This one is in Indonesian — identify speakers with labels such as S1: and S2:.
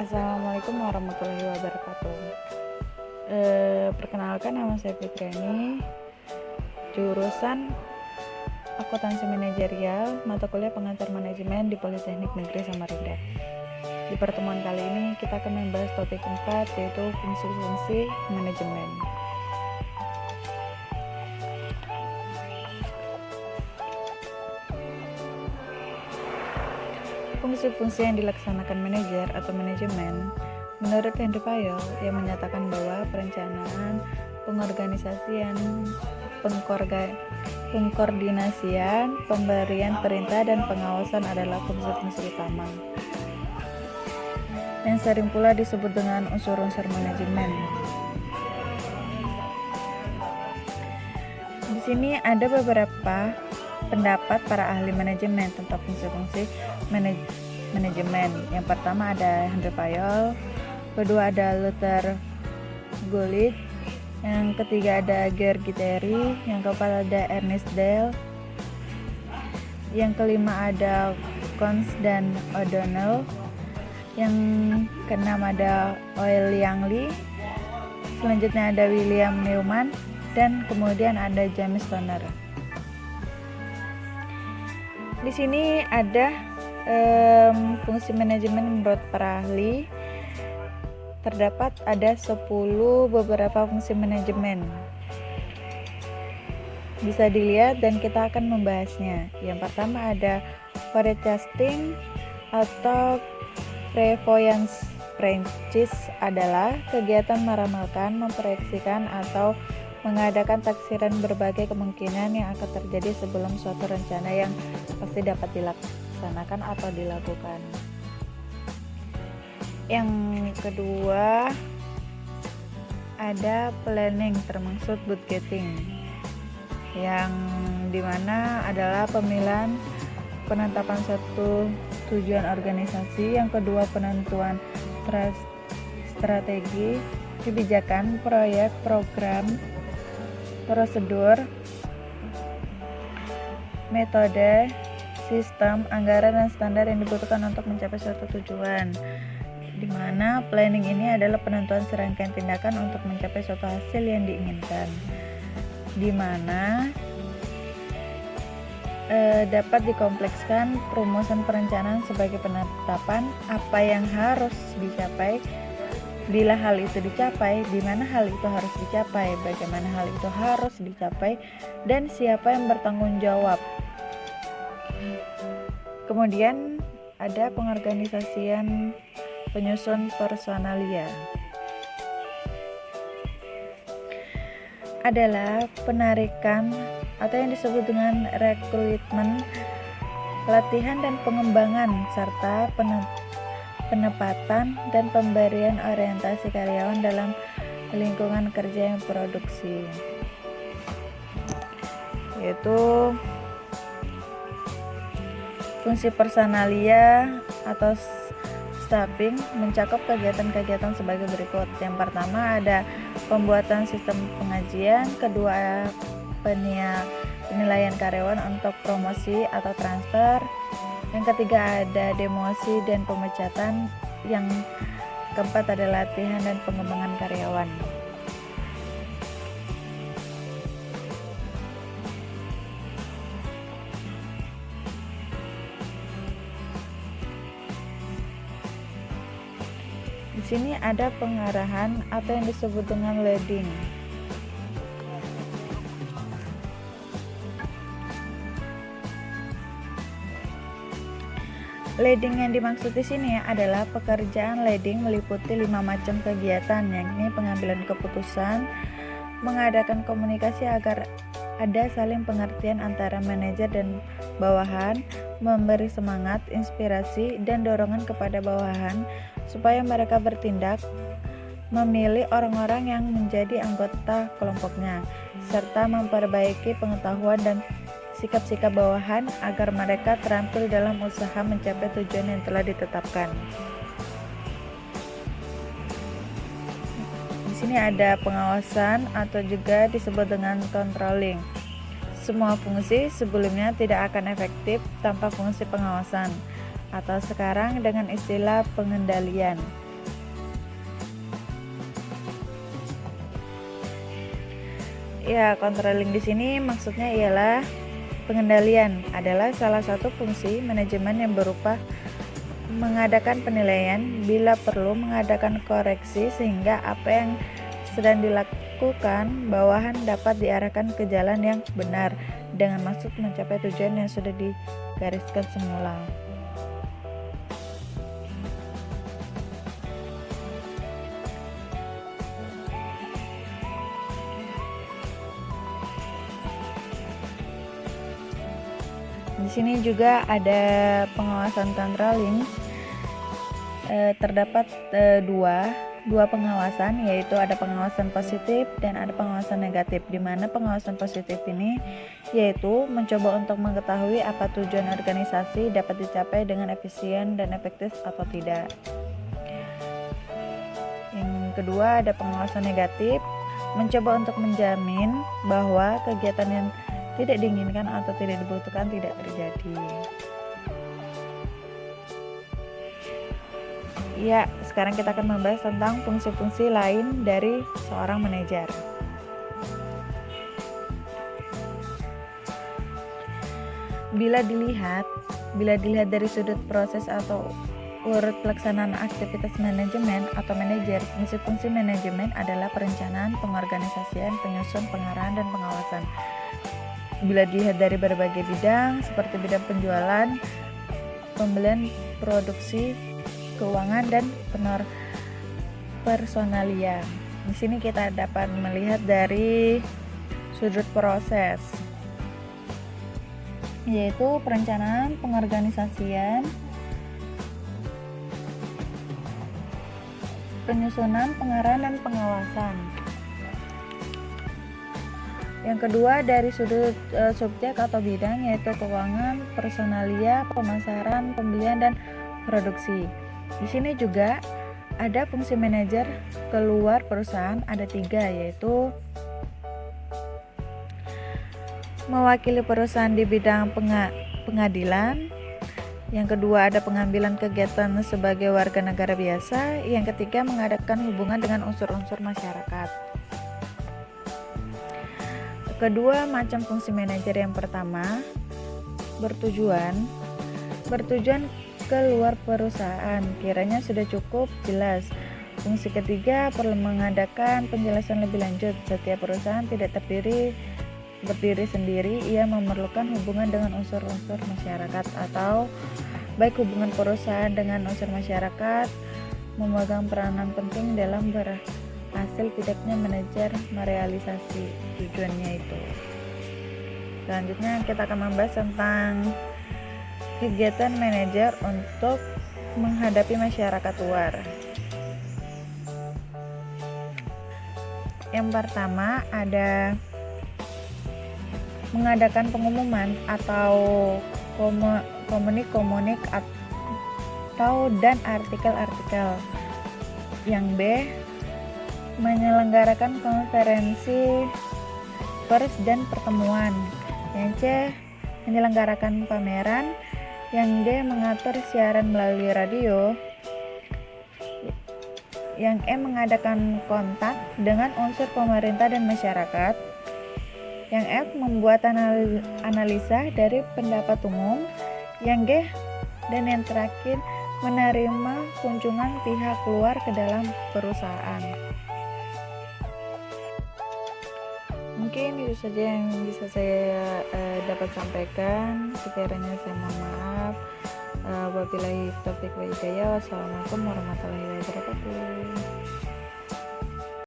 S1: Assalamualaikum warahmatullahi wabarakatuh. Perkenalkan, nama saya Fitriani, jurusan Akuntansi Manajerial, mata kuliah Pengantar Manajemen di Politeknik Negeri Samarinda. Di pertemuan kali ini kita akan membahas topik 4, yaitu fungsi-fungsi manajemen. Fungsi-fungsi yang dilaksanakan manajer atau manajemen menurut Henry Fayol yang menyatakan bahwa perencanaan, pengorganisasian, pengkoordinasian, pemberian perintah, dan pengawasan adalah fungsi-fungsi utama yang sering pula disebut dengan unsur-unsur manajemen. Di sini ada beberapa pendapat para ahli manajemen tentang fungsi-fungsi manajemen. Yang pertama ada Henry Fayol, kedua ada Luther Gulick, yang ketiga ada George Terry, yang keempat ada Ernest Dale, yang kelima ada Cons dan O'Donnell, yang keenam ada Oil Yang Lee, selanjutnya ada William Newman, dan kemudian ada James Toner. Di sini ada fungsi manajemen menurut para ahli. Terdapat ada 10 beberapa fungsi manajemen. Bisa dilihat dan kita akan membahasnya. Yang pertama ada forecasting atau prevoyance. Prancis adalah kegiatan meramalkan, memproyeksikan, atau mengadakan taksiran berbagai kemungkinan yang akan terjadi sebelum suatu rencana yang pasti dapat dilaksanakan atau dilakukan. Yang kedua ada planning, termasuk budgeting, yang dimana adalah pemilihan penetapan satu tujuan organisasi. Yang kedua penentuan strategi, kebijakan, proyek, program, prosedur, metode, sistem, anggaran, dan standar yang dibutuhkan untuk mencapai suatu tujuan. Di mana planning ini adalah penentuan serangkaian tindakan untuk mencapai suatu hasil yang diinginkan. Di mana dapat dikomplekskan perumusan perencanaan sebagai penetapan apa yang harus dicapai, bila hal itu dicapai, di mana hal itu harus dicapai, bagaimana hal itu harus dicapai, dan siapa yang bertanggung jawab. Kemudian ada pengorganisasian, penyusun personalia. Adalah penarikan atau yang disebut dengan rekrutmen, pelatihan dan pengembangan, serta penempatan dan pemberian orientasi karyawan dalam lingkungan kerja yang produksi. Yaitu fungsi personalia atau staffing mencakup kegiatan-kegiatan sebagai berikut. Yang pertama ada pembuatan sistem pengajian, kedua penilaian karyawan untuk promosi atau transfer, yang ketiga ada demosi dan pemecatan, yang keempat ada latihan dan pengembangan karyawan. Di sini ada pengarahan atau yang disebut dengan leading. Leading yang dimaksud di sini adalah pekerjaan leading meliputi 5 macam kegiatan, yakni pengambilan keputusan, mengadakan komunikasi agar ada saling pengertian antara manajer dan bawahan, memberi semangat, inspirasi, dan dorongan kepada bawahan supaya mereka bertindak, memilih orang-orang yang menjadi anggota kelompoknya, serta memperbaiki pengetahuan dan sikap-sikap bawahan agar mereka terampil dalam usaha mencapai tujuan yang telah ditetapkan. Di sini ada pengawasan atau juga disebut dengan controlling. Semua fungsi sebelumnya tidak akan efektif tanpa fungsi pengawasan, atau sekarang dengan istilah pengendalian. Ya, controlling di sini maksudnya ialah pengendalian adalah salah satu fungsi manajemen yang berupa mengadakan penilaian, bila perlu mengadakan koreksi sehingga apa yang sedang dilakukan bawahan dapat diarahkan ke jalan yang benar dengan maksud mencapai tujuan yang sudah digariskan semula. Di sini juga ada pengawasan controlling. Terdapat dua pengawasan, yaitu ada pengawasan positif dan ada pengawasan negatif. Di mana pengawasan positif ini yaitu mencoba untuk mengetahui apa tujuan organisasi dapat dicapai dengan efisien dan efektif atau tidak. Yang kedua ada pengawasan negatif, mencoba untuk menjamin bahwa kegiatan yang tidak diinginkan atau tidak dibutuhkan tidak terjadi. Ya, sekarang kita akan membahas tentang fungsi-fungsi lain dari seorang manajer. Bila dilihat dari sudut proses atau urut pelaksanaan aktivitas manajemen atau manajer, fungsi-fungsi manajemen adalah perencanaan, pengorganisasian, penyusun, pengarahan, dan pengawasan. Bila dilihat dari berbagai bidang seperti bidang penjualan, pembelian, produksi, keuangan, dan personalia. Di sini kita dapat melihat dari sudut proses, yaitu perencanaan, pengorganisasian, penyusunan, pengarahan, dan pengawasan. Yang kedua dari sudut subjek atau bidang, yaitu keuangan, personalia, pemasaran, pembelian, dan produksi. Di sini juga ada fungsi manajer keluar perusahaan, ada 3, yaitu mewakili perusahaan di bidang pengadilan. Yang kedua ada pengambilan kegiatan sebagai warga negara biasa. Yang ketiga mengadakan hubungan dengan unsur-unsur masyarakat. Kedua macam fungsi manajer, yang pertama bertujuan keluar perusahaan, kiranya sudah cukup jelas. Fungsi ketiga perlu mengadakan penjelasan lebih lanjut. Setiap perusahaan tidak berdiri sendiri, ia memerlukan hubungan dengan unsur-unsur masyarakat, atau baik hubungan perusahaan dengan unsur masyarakat memegang peranan penting dalam hasil tidaknya manajer merealisasi tujuannya itu. Selanjutnya kita akan membahas tentang kegiatan manajer untuk menghadapi masyarakat luar. Yang pertama ada mengadakan pengumuman atau komunik atau dan artikel-artikel. Yang B, menyelenggarakan konferensi pers dan pertemuan. Yang C, menyelenggarakan pameran. Yang D, mengatur siaran melalui radio. Yang E, mengadakan kontak dengan unsur pemerintah dan masyarakat. Yang F, membuat analisa dari pendapat umum. Yang G, dan yang terakhir, menerima kunjungan pihak luar ke dalam perusahaan. Mungkin itu saja yang bisa saya dapat sampaikan. Sekiranya saya mohon maaf. Wabillahi taufiq wal hidayah. Wassalamualaikum warahmatullahi wabarakatuh.